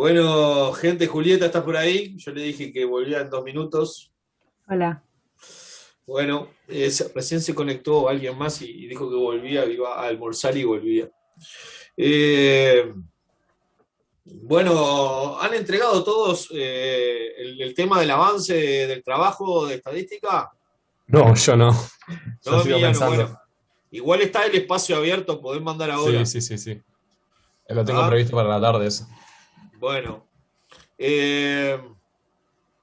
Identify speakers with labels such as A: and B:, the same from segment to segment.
A: Bueno, gente, Julieta está por ahí. Yo le dije que volvía en 2 minutos.
B: Hola.
A: Bueno, recién se conectó alguien más y dijo que volvía, que iba a almorzar y volvía. Eh, bueno, ¿han entregado todos el tema del avance del trabajo de estadística?
C: No, yo no. Yo
A: No,
C: sigo
A: Emiliano, bueno.
C: pensando.
A: Igual está el espacio abierto, podés mandar
C: Sí,
A: ahora.
C: sí, sí, sí. Lo tengo
A: ¿Ah?
C: previsto para la tarde eso.
A: Bueno. Eh,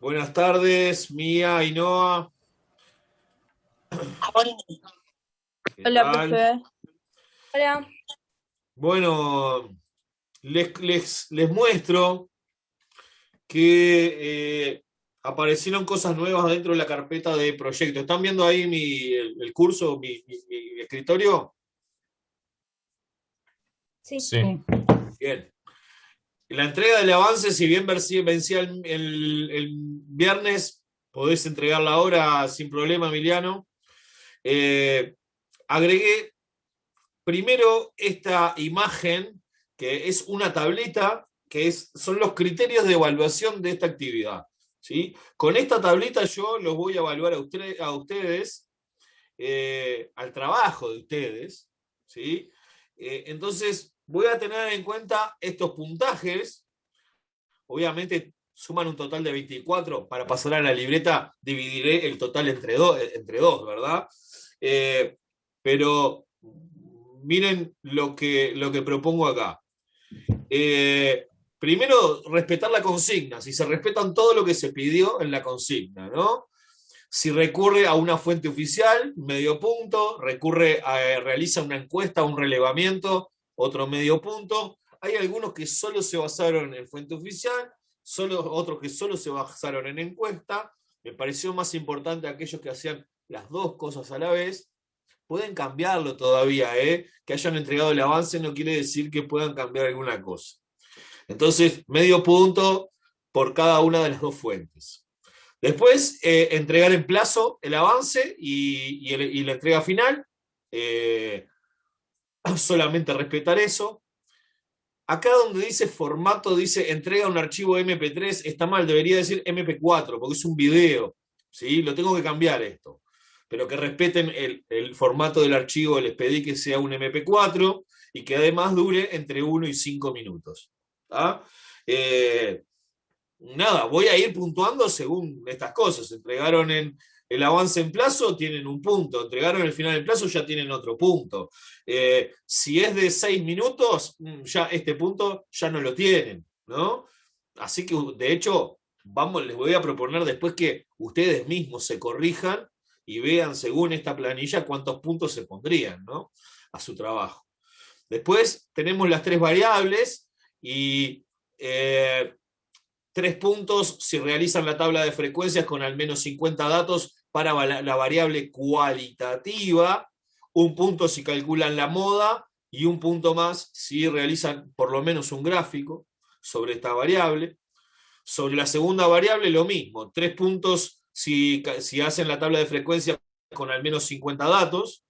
A: buenas tardes, Mía, Ainhoa. ¿Qué
D: Hola,
A: tal?
D: profe. Hola.
A: Bueno, les muestro que aparecieron cosas nuevas dentro de la carpeta de proyectos. ¿Están viendo ahí el curso, mi escritorio?
D: Sí.
C: Sí.
B: Sí.
A: Bien. La entrega del avance, si bien vencía el viernes, podés entregarla ahora sin problema, Emiliano. Eh, agregué primero esta imagen, que es una tableta, son los criterios de evaluación de esta actividad. ¿Sí? Con esta tableta yo los voy a evaluar a ustedes, al trabajo de ustedes. ¿Sí? Entonces, voy a tener en cuenta estos puntajes. Obviamente suman un total de 24. Para pasar a la libreta dividiré el total entre dos, ¿verdad? Eh, pero miren lo que propongo acá. Eh, primero, respetar la consigna. Si se respetan todo lo que se pidió en la consigna, ¿no? Si recurre a una fuente oficial, medio punto. Realiza una encuesta, un relevamiento, otro medio punto. Hay algunos que solo se basaron en fuente oficial, otros que solo se basaron en encuesta. Me pareció más importante aquellos que hacían las dos cosas a la vez. Pueden cambiarlo todavía, ¿eh? Que hayan entregado el avance no quiere decir que puedan cambiar alguna cosa. Entonces, medio punto por cada una de las dos fuentes. Después, entregar en plazo el avance y la entrega final. Eh, solamente respetar eso. Acá donde dice formato, dice entrega un archivo MP3, está mal, debería decir MP4, porque es un video. ¿Sí? Lo tengo que cambiar esto. Pero que respeten el formato del archivo, les pedí que sea un MP4 y que además dure entre 1 y 5 minutos. ¿Ah? Nada, voy a ir puntuando según estas cosas. Entregaron el avance en plazo, tienen un punto. Entregaron el final en plazo, ya tienen otro punto. Si es de 6 minutos, ya este punto ya no lo tienen, ¿no? Así que, de hecho, les voy a proponer después que ustedes mismos se corrijan y vean según esta planilla cuántos puntos se pondrían, ¿no? A su trabajo. Después tenemos las tres variables y 3 puntos si realizan la tabla de frecuencias con al menos 50 datos para la variable cualitativa, un punto si calculan la moda y un punto más si realizan por lo menos un gráfico sobre esta variable. Sobre la segunda variable lo mismo, 3 puntos si hacen la tabla de frecuencias con al menos 50 datos,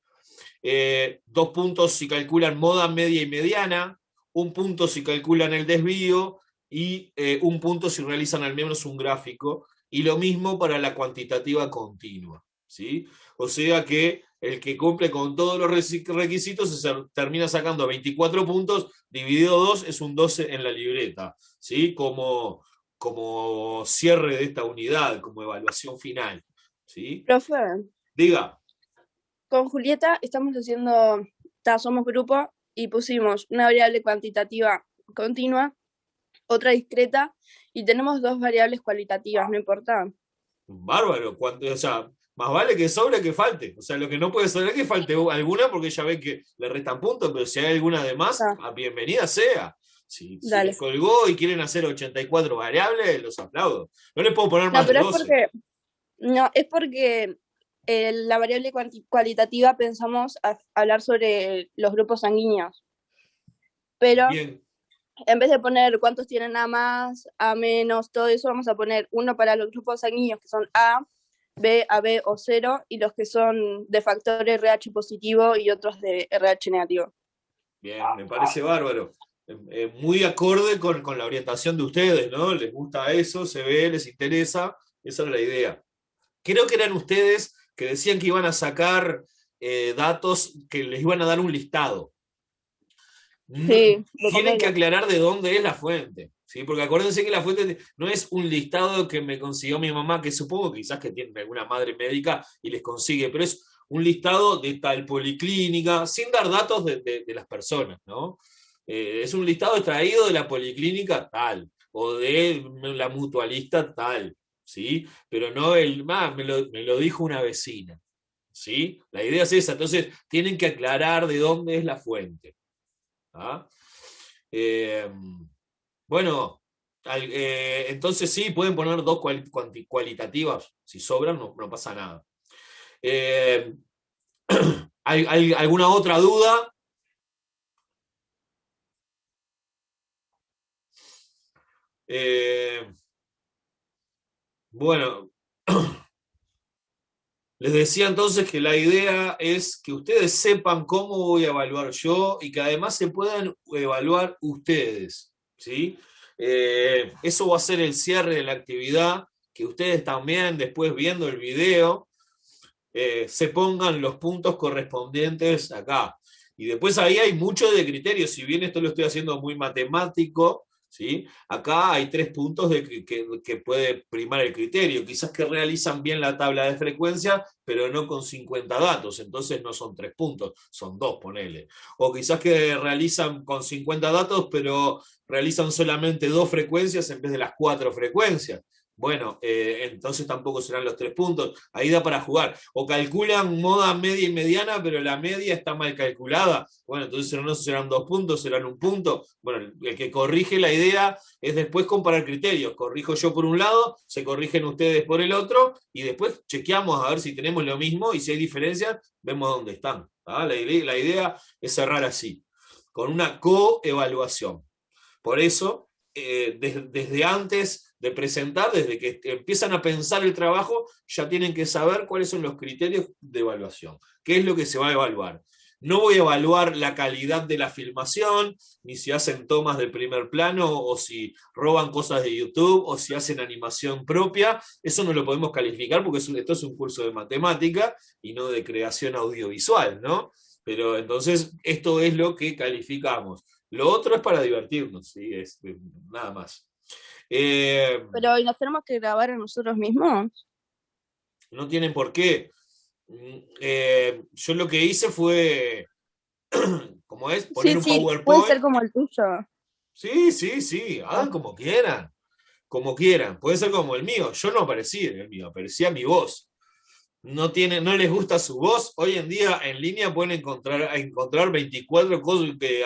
A: 2 puntos si calculan moda, media y mediana, un punto si calculan el desvío y un punto si realizan al menos un gráfico, y lo mismo para la cuantitativa continua. ¿Sí? O sea que el que cumple con todos los requisitos se termina sacando 24 puntos, dividido 2 es un 12 en la libreta, ¿sí? Como cierre de esta unidad, como evaluación final. ¿Sí?
D: Profe,
A: Diga.
D: con Julieta estamos haciendo, somos grupo y pusimos una variable cuantitativa continua, otra discreta y tenemos dos variables cualitativas, no importa.
A: Bárbaro, o sea, más vale que sobre que falte. O sea, lo que no puede ser es que falte alguna porque ya ven que le restan puntos, pero si hay alguna de más,
D: Ah,
A: bienvenida sea. Si les
D: dale.
A: colgó y quieren hacer 84 variables, los aplaudo. No les puedo poner
D: No,
A: más de
D: pero
A: 12.
D: es porque la variable cualitativa pensamos hablar sobre los grupos sanguíneos, pero
A: Bien,
D: en vez de poner cuántos tienen A más, A menos, todo eso, vamos a poner uno para los grupos sanguíneos que son A, B, AB o cero, y los que son de factor RH positivo y otros de RH negativo.
A: bien, me parece bárbaro. muy acorde con la orientación de ustedes, ¿no? Les gusta eso, se ve, les interesa, esa era la idea. Creo que eran ustedes que decían que iban a sacar datos, que les iban a dar un listado.
D: Sí,
A: Tienen que aclarar de dónde es la fuente, ¿sí? Porque acuérdense que la fuente no es un listado que me consiguió mi mamá, que supongo que quizás que tienen alguna madre médica y les consigue, pero es un listado de tal policlínica, sin dar datos de las personas, ¿no? Es un listado extraído de la policlínica tal, o de la mutualista tal, ¿sí? Pero no me lo dijo una vecina, ¿sí? La idea es esa, entonces tienen que aclarar de dónde es la fuente. ¿Ah? Bueno, entonces sí, pueden poner dos cualitativas, si sobran no pasa nada. ¿Hay alguna otra duda? Bueno, les decía entonces que la idea es que ustedes sepan cómo voy a evaluar yo y que además se puedan evaluar ustedes, ¿sí? Eso va a ser el cierre de la actividad, que ustedes también después viendo el video se pongan los puntos correspondientes acá. Y después ahí hay mucho de criterio, si bien esto lo estoy haciendo muy matemático, ¿sí? Acá hay 3 puntos que puede primar el criterio. Quizás que realizan bien la tabla de frecuencia, pero no con 50 datos, entonces no son 3 puntos, son 2, ponele. O quizás que realizan con 50 datos, pero realizan solamente 2 frecuencias en vez de las 4 frecuencias. Bueno, entonces tampoco serán los 3 puntos. Ahí da para jugar. O calculan moda media y mediana, pero la media está mal calculada. Bueno, entonces no serán 2 puntos, serán 1 punto. Bueno, el que corrige la idea es después comparar criterios. Corrijo yo por un lado, se corrigen ustedes por el otro, y después chequeamos a ver si tenemos lo mismo, y si hay diferencias, vemos dónde están. La idea es cerrar así, con una coevaluación. Por eso, desde antes de presentar, desde que empiezan a pensar el trabajo, ya tienen que saber cuáles son los criterios de evaluación, qué es lo que se va a evaluar. No voy a evaluar la calidad de la filmación, ni si hacen tomas de primer plano, o si roban cosas de YouTube, o si hacen animación propia. Eso no lo podemos calificar porque esto es un curso de matemática y no de creación audiovisual, ¿no? Pero entonces esto es lo que calificamos. Lo otro es para divertirnos, ¿sí? Es nada más.
D: Pero ¿y nos tenemos que grabar a nosotros mismos?
A: No tienen por qué. Yo lo que hice fue, ¿cómo es? Poner un PowerPoint.
D: Puede ser como el tuyo.
A: Sí, hagan como quieran. Como quieran. Puede ser como el mío. Yo no aparecí en el mío, aparecía mi voz. No les gusta su voz. Hoy en día en línea pueden encontrar 24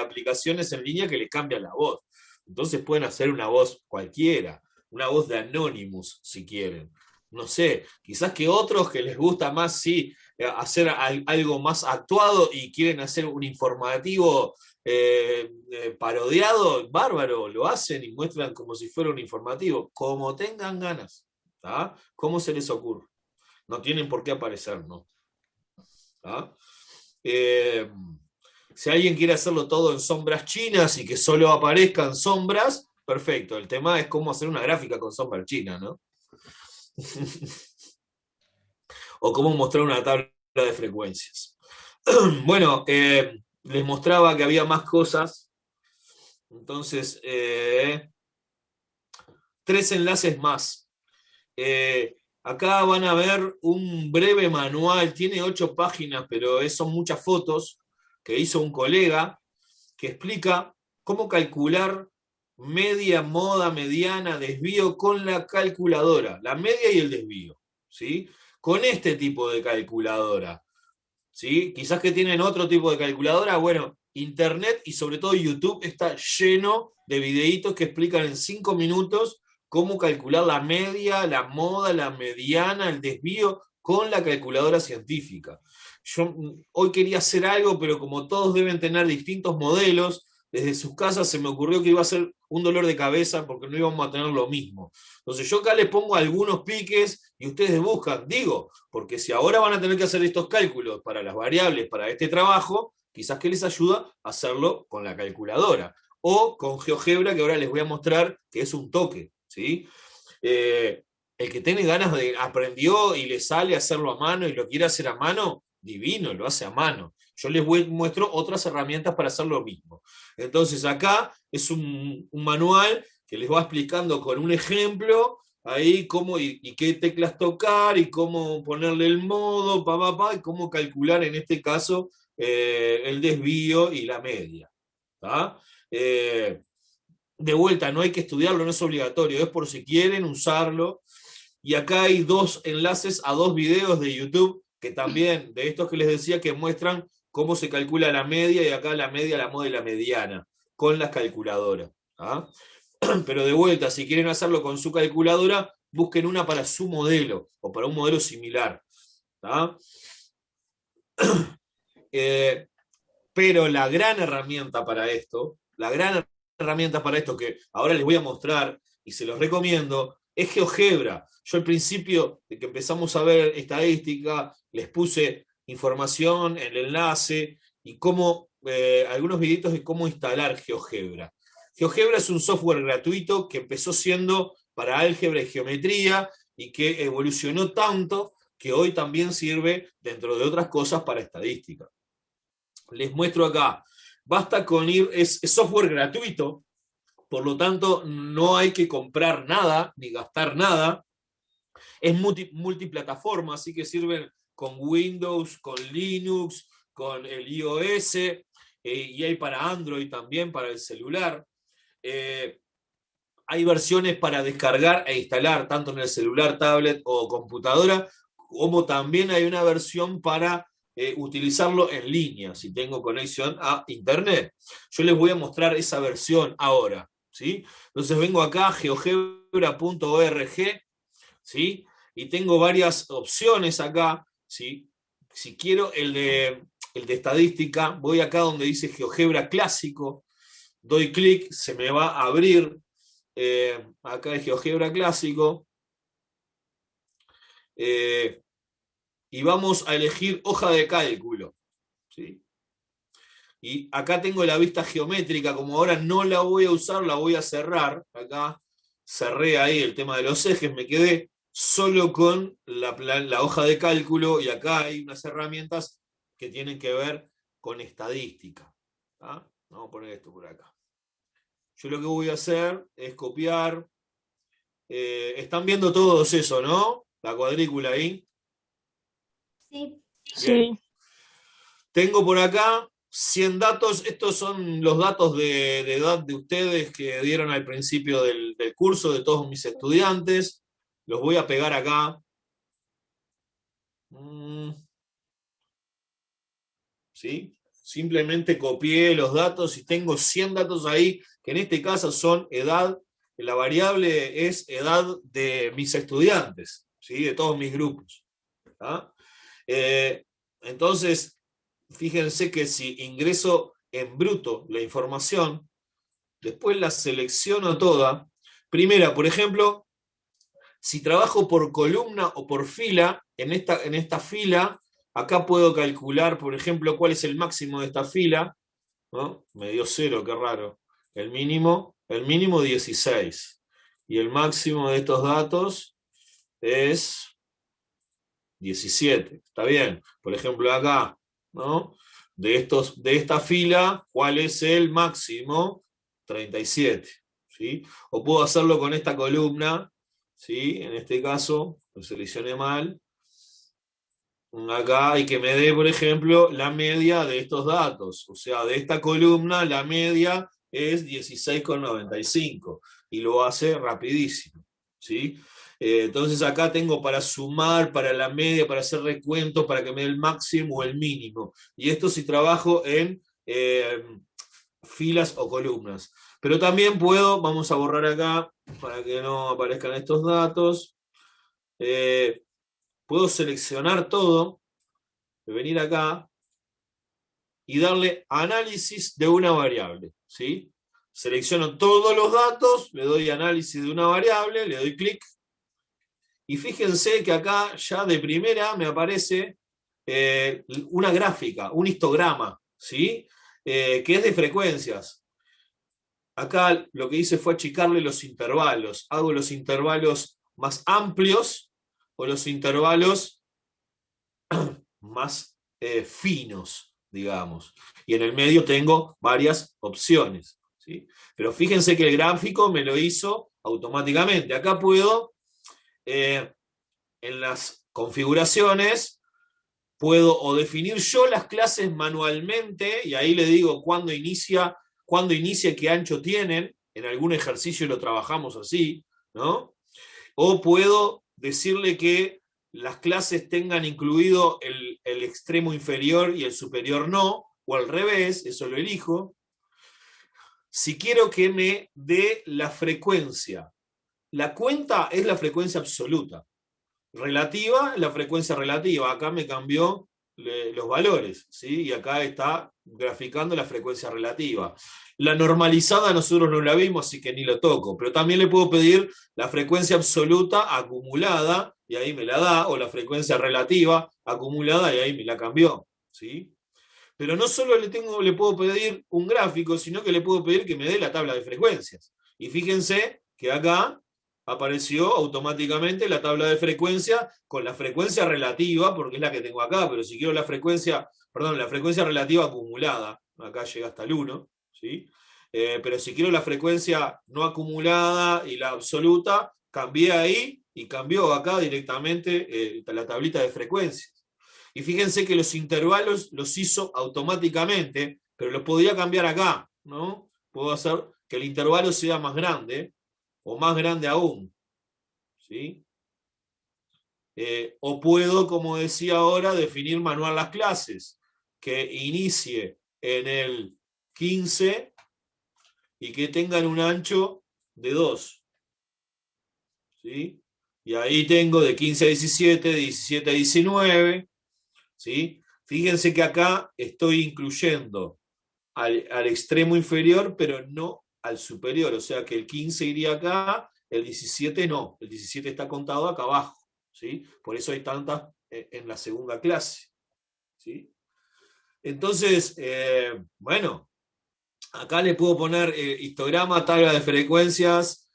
A: aplicaciones en línea que les cambian la voz. Entonces pueden hacer una voz cualquiera, una voz de Anonymous si quieren. No sé, quizás que otros que les gusta más, sí, hacer algo más actuado y quieren hacer un informativo parodiado, bárbaro, lo hacen y muestran como si fuera un informativo, como tengan ganas, ¿tá? ¿Cómo se les ocurre? No tienen por qué aparecer, ¿no? ¿Ah? Si alguien quiere hacerlo todo en sombras chinas y que solo aparezcan sombras, perfecto. El tema es cómo hacer una gráfica con sombras chinas, ¿no? O cómo mostrar una tabla de frecuencias. Bueno, les mostraba que había más cosas. Entonces, 3 enlaces más. Acá van a ver un breve manual, tiene 8 páginas, pero son muchas fotos que hizo un colega que explica cómo calcular media, moda, mediana, desvío con la calculadora, la media y el desvío, ¿sí? Con este tipo de calculadora, ¿sí? Quizás que tienen otro tipo de calculadora, bueno, Internet y sobre todo YouTube está lleno de videitos que explican en 5 minutos cómo calcular la media, la moda, la mediana, el desvío con la calculadora científica. Yo hoy quería hacer algo, pero como todos deben tener distintos modelos, desde sus casas se me ocurrió que iba a ser un dolor de cabeza porque no íbamos a tener lo mismo. Entonces yo acá les pongo algunos piques y ustedes buscan, digo, porque si ahora van a tener que hacer estos cálculos para las variables, para este trabajo, quizás que les ayuda a hacerlo con la calculadora. o con GeoGebra, que ahora les voy a mostrar que es un toque, ¿sí? El que tiene ganas de, aprendió y le sale hacerlo a mano y lo quiere hacer a mano, divino, lo hace a mano. Yo les muestro otras herramientas para hacer lo mismo. Entonces acá es un manual que les va explicando con un ejemplo ahí cómo y qué teclas tocar y cómo ponerle el modo, y cómo calcular en este caso el desvío y la media. ¿Tá? De vuelta, no hay que estudiarlo, no es obligatorio, es por si quieren usarlo. Y acá hay 2 enlaces a 2 videos de YouTube, que también, de estos que les decía, que muestran cómo se calcula la media, y acá la media, la moda y la mediana, con las calculadoras. ¿Ah? Pero de vuelta, si quieren hacerlo con su calculadora, busquen una para su modelo, o para un modelo similar. ¿Ah? Pero la gran herramienta para esto, que ahora les voy a mostrar y se los recomiendo, es GeoGebra. Yo al principio de que empezamos a ver estadística, les puse información, el enlace y cómo, algunos videitos de cómo instalar GeoGebra. GeoGebra es un software gratuito que empezó siendo para álgebra y geometría y que evolucionó tanto que hoy también sirve, dentro de otras cosas, para estadística. Les muestro acá. Basta con ir, es software gratuito, por lo tanto no hay que comprar nada ni gastar nada. Es multiplataforma, así que sirven con Windows, con Linux, con el iOS, y hay para Android también, para el celular. Hay versiones para descargar e instalar, tanto en el celular, tablet o computadora, como también hay una versión para utilizarlo en línea, si tengo conexión a internet. Yo les voy a mostrar esa versión ahora, ¿sí? Entonces vengo acá, geogebra.org, ¿sí? Y tengo varias opciones acá, ¿sí? Si quiero el de estadística, voy acá donde dice GeoGebra clásico, doy clic, se me va a abrir acá el GeoGebra clásico, y vamos a elegir hoja de cálculo, ¿sí? Y acá tengo la vista geométrica, como ahora no la voy a usar, la voy a cerrar. Acá cerré ahí el tema de los ejes, me quedé solo con la hoja de cálculo, y acá hay unas herramientas que tienen que ver con estadística. ¿Tá? Vamos a poner esto por acá. Yo lo que voy a hacer es copiar. Están viendo todos eso, ¿no? La cuadrícula ahí.
B: Sí.
A: Bien. Tengo por acá 100 datos. Estos son los datos de edad de ustedes que dieron al principio del curso, de todos mis estudiantes. Los voy a pegar acá. ¿Sí? Simplemente copié los datos y tengo 100 datos ahí, que en este caso son edad. La variable es edad de mis estudiantes, ¿sí? De todos mis grupos. ¿Tá? Entonces, fíjense que si ingreso en bruto la información, después la selecciono toda. Primera, por ejemplo, si trabajo por columna o por fila, en esta fila, acá puedo calcular, por ejemplo, cuál es el máximo de esta fila, ¿no? Me dio 0, qué raro. El mínimo 16. Y el máximo de estos datos es 17. Está bien. Por ejemplo, acá, ¿no? De esta fila, ¿cuál es el máximo? 37. ¿Sí? O puedo hacerlo con esta columna, ¿sí? En este caso, lo seleccioné mal. Acá hay que me dé, por ejemplo, la media de estos datos. O sea, de esta columna, la media es 16,95. Y lo hace rapidísimo. ¿Sí? Entonces acá tengo para sumar, para la media, para hacer recuentos, para que me dé el máximo o el mínimo. Y esto si trabajo en filas o columnas. Pero también puedo, vamos a borrar acá para que no aparezcan estos datos. Puedo seleccionar todo, venir acá y darle análisis de una variable, ¿sí? Selecciono todos los datos, le doy análisis de una variable, le doy clic, y fíjense que acá ya de primera me aparece una gráfica, un histograma, ¿sí? Que es de frecuencias. acá lo que hice fue achicarle los intervalos. Hago los intervalos más amplios o los intervalos más finos, digamos. Y en el medio tengo varias opciones, ¿sí? Pero fíjense que el gráfico me lo hizo automáticamente. Acá puedo, en las configuraciones, puedo o definir yo las clases manualmente, y ahí le digo cuándo inicia, qué ancho tienen. En algún ejercicio lo trabajamos así, ¿no? O puedo decirle que las clases tengan incluido el extremo inferior y el superior no, o al revés, eso lo elijo. Si quiero que me dé la frecuencia, la cuenta es la frecuencia absoluta. Relativa, la frecuencia relativa. Acá me cambió los valores, ¿sí? Y acá está graficando la frecuencia relativa. La normalizada nosotros no la vimos, así que ni lo toco, pero también le puedo pedir la frecuencia absoluta acumulada, y ahí me la da, o la frecuencia relativa acumulada, y ahí me la cambió, ¿sí? Pero no solo le puedo pedir un gráfico, sino que le puedo pedir que me dé la tabla de frecuencias. Y fíjense que acá apareció automáticamente la tabla de frecuencia con la frecuencia relativa, porque es la que tengo acá, pero si quiero la frecuencia relativa acumulada, acá llega hasta el 1, ¿sí? Pero si quiero la frecuencia no acumulada y la absoluta, cambié ahí y cambió acá directamente la tablita de frecuencias. Y fíjense que los intervalos los hizo automáticamente, pero los podía cambiar acá, ¿no? Puedo hacer que el intervalo sea más grande, o más grande aún, ¿sí? O puedo, como decía ahora, definir manual las clases, que inicie en el 15 y que tengan un ancho de 2, ¿sí? Y ahí tengo de 15 a 17, de 17 a 19, ¿sí? Fíjense que acá estoy incluyendo al extremo inferior, pero no al superior, o sea que el 15 iría acá, el 17 no, el 17 está contado acá abajo, ¿sí? Por eso hay tantas en la segunda clase, ¿sí? Entonces, bueno, acá le puedo poner histograma, tabla de frecuencias,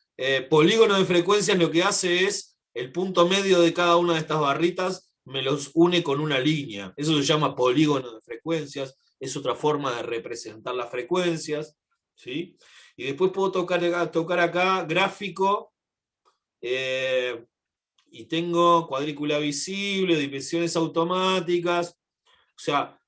A: polígono de frecuencias. Lo que hace es el punto medio de cada una de estas barritas me los une con una línea, eso se llama polígono de frecuencias, es otra forma de representar las frecuencias, ¿sí? Y después puedo tocar acá gráfico, y tengo cuadrícula visible, dimensiones automáticas. O sea,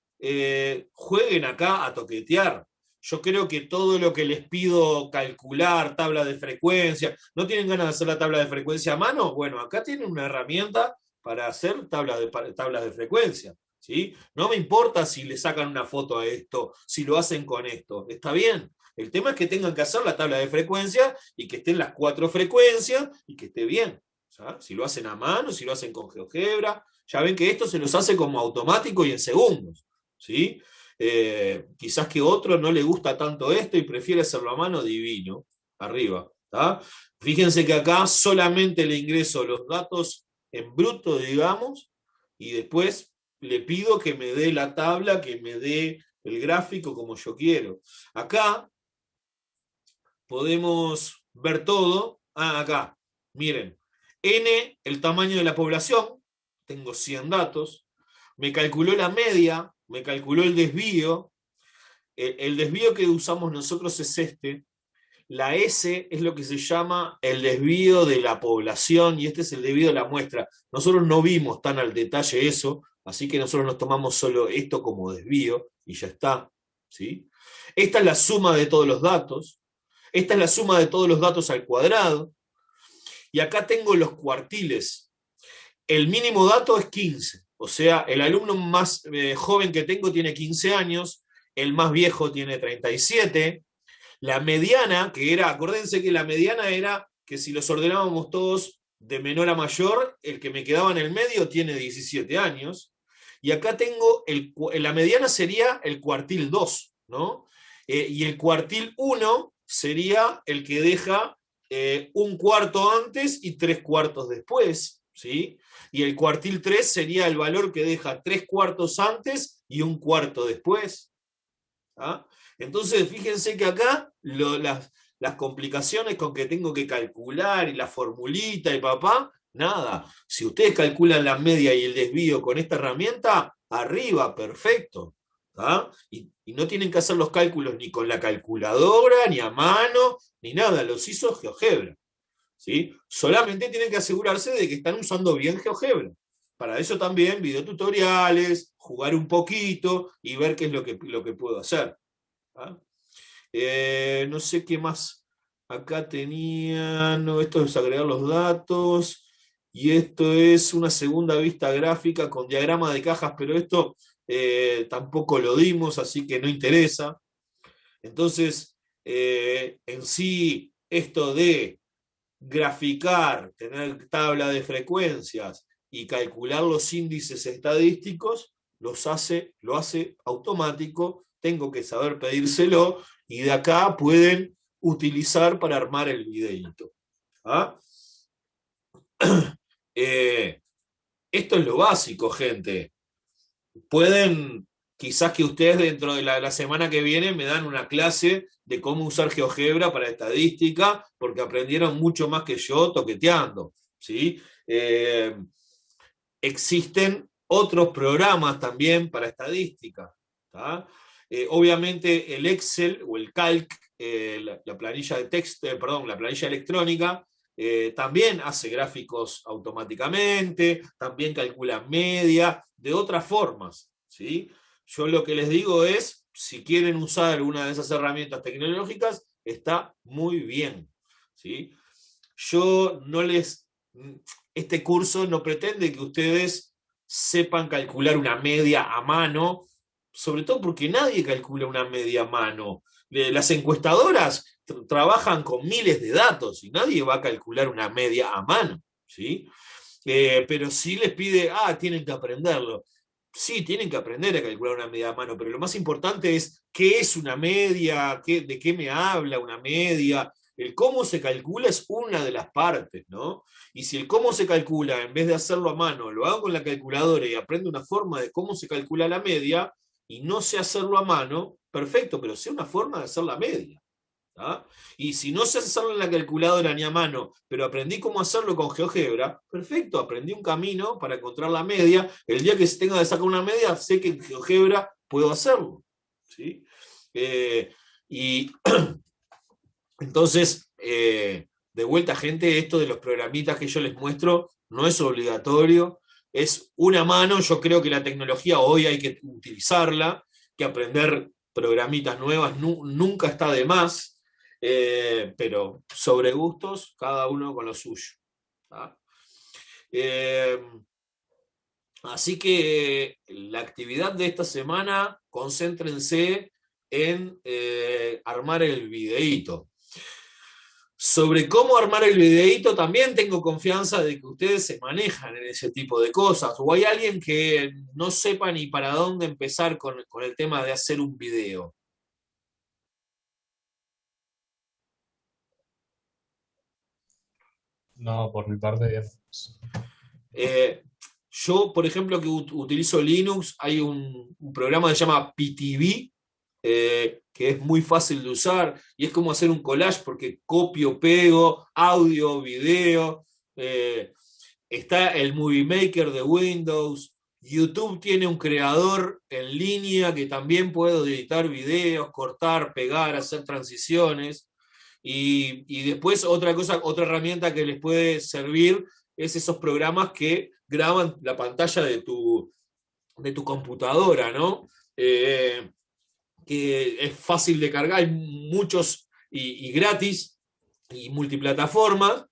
A: jueguen acá a toquetear. Yo creo que todo lo que les pido calcular, tabla de frecuencia, ¿no tienen ganas de hacer la tabla de frecuencia a mano? Bueno, acá tienen una herramienta para hacer tablas de frecuencia, ¿sí? No me importa si le sacan una foto a esto, si lo hacen con esto, está bien. El tema es que tengan que hacer la tabla de frecuencia y que estén las 4 frecuencias y que esté bien. ¿Sabes? Si lo hacen a mano, si lo hacen con GeoGebra, ya ven que esto se los hace como automático y en segundos, ¿sí? Quizás que otro no le gusta tanto esto y prefiere hacerlo a mano, divino, arriba, ¿tá? Fíjense que acá solamente le ingreso los datos en bruto, digamos, y después le pido que me dé la tabla, que me dé el gráfico como yo quiero. Acá podemos ver todo. Acá, miren, N, el tamaño de la población, tengo 100 datos, me calculó la media, me calculó el desvío. El desvío que usamos nosotros es este. La S es lo que se llama el desvío de la población y este es el desvío de la muestra. Nosotros no vimos tan al detalle eso, así que nosotros nos tomamos solo esto como desvío y ya está, ¿sí? Esta es la suma de todos los datos. Esta es la suma de todos los datos al cuadrado. Y acá tengo los cuartiles. El mínimo dato es 15. O sea, el alumno más joven que tengo tiene 15 años, el más viejo tiene 37. La mediana, que era, acuérdense que la mediana era que si los ordenábamos todos de menor a mayor, el que me quedaba en el medio tiene 17 años. Y acá tengo, la mediana sería el cuartil 2, ¿no? Y el cuartil 1 sería el que deja un cuarto antes y 3 cuartos después, ¿sí? Y el cuartil 3 sería el valor que deja 3 cuartos antes y 1 cuarto después. ¿Ah? Entonces, fíjense que acá las complicaciones con que tengo que calcular y la formulita y papá, nada. Si ustedes calculan la media y el desvío con esta herramienta, arriba, perfecto. Y no tienen que hacer los cálculos ni con la calculadora, ni a mano, ni nada, los hizo GeoGebra. ¿Sí? Solamente tienen que asegurarse de que están usando bien GeoGebra. Para eso también videotutoriales, jugar un poquito y ver qué es lo que puedo hacer. No sé qué más. Acá tenía, no, esto es agregar los datos, y esto es una segunda vista gráfica con diagrama de cajas, pero esto tampoco lo dimos, así que no interesa. Entonces, en sí, esto de graficar, tener tabla de frecuencias y calcular los índices estadísticos, lo hace automático, tengo que saber pedírselo, y de acá pueden utilizar para armar el videíto. Esto es lo básico, gente. Pueden, quizás que ustedes dentro de la semana que viene me dan una clase de cómo usar GeoGebra para estadística, porque aprendieron mucho más que yo toqueteando, ¿sí? Existen otros programas también para estadística. Obviamente el Excel o el Calc, la planilla de texto, la planilla electrónica, también hace gráficos automáticamente, también calcula media, de otras formas, ¿sí? Yo lo que les digo es, si quieren usar una de esas herramientas tecnológicas, está muy bien, ¿sí? Este curso no pretende que ustedes sepan calcular una media a mano, sobre todo porque nadie calcula una media a mano. Las encuestadoras trabajan con miles de datos y nadie va a calcular una media a mano, ¿sí? Pero sí les pide, tienen que aprenderlo. Sí, tienen que aprender a calcular una media a mano, pero lo más importante es qué es una media, de qué me habla una media. El cómo se calcula es una de las partes, ¿no? Y si el cómo se calcula, en vez de hacerlo a mano, lo hago con la calculadora y aprendo una forma de cómo se calcula la media, y no sé hacerlo a mano, perfecto, pero sé una forma de hacer la media. Y si no sé hacerlo en la calculadora ni a mano, pero aprendí cómo hacerlo con GeoGebra, perfecto, aprendí un camino para encontrar la media. El día que tenga que sacar una media, sé que en GeoGebra puedo hacerlo, ¿sí? Y entonces, de vuelta, gente, esto de los programitas que yo les muestro no es obligatorio, es una mano. Yo creo que la tecnología hoy hay que utilizarla, que aprender programitas nuevas nunca está de más. Pero sobre gustos, cada uno con lo suyo. Así que la actividad de esta semana, concéntrense en armar el videíto. Sobre cómo armar el videíto también tengo confianza de que ustedes se manejan en ese tipo de cosas, o hay alguien que no sepa ni para dónde empezar con el tema de hacer un video.
C: No, por mi parte, bien.
A: Yo, por ejemplo, que utilizo Linux, hay un programa que se llama PTV, que es muy fácil de usar, y es como hacer un collage, porque copio, pego, audio, video. Está el Movie Maker de Windows. YouTube tiene un creador en línea que también puedo editar videos, cortar, pegar, hacer transiciones. Y después otra herramienta que les puede servir es esos programas que graban la pantalla de tu computadora, ¿no? Que es fácil de cargar, hay muchos y gratis y multiplataformas.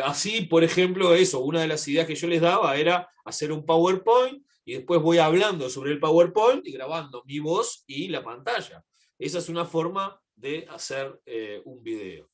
A: Así, por ejemplo, una de las ideas que yo les daba era hacer un PowerPoint y después voy hablando sobre el PowerPoint y grabando mi voz y la pantalla. Esa es una forma de hacer un video.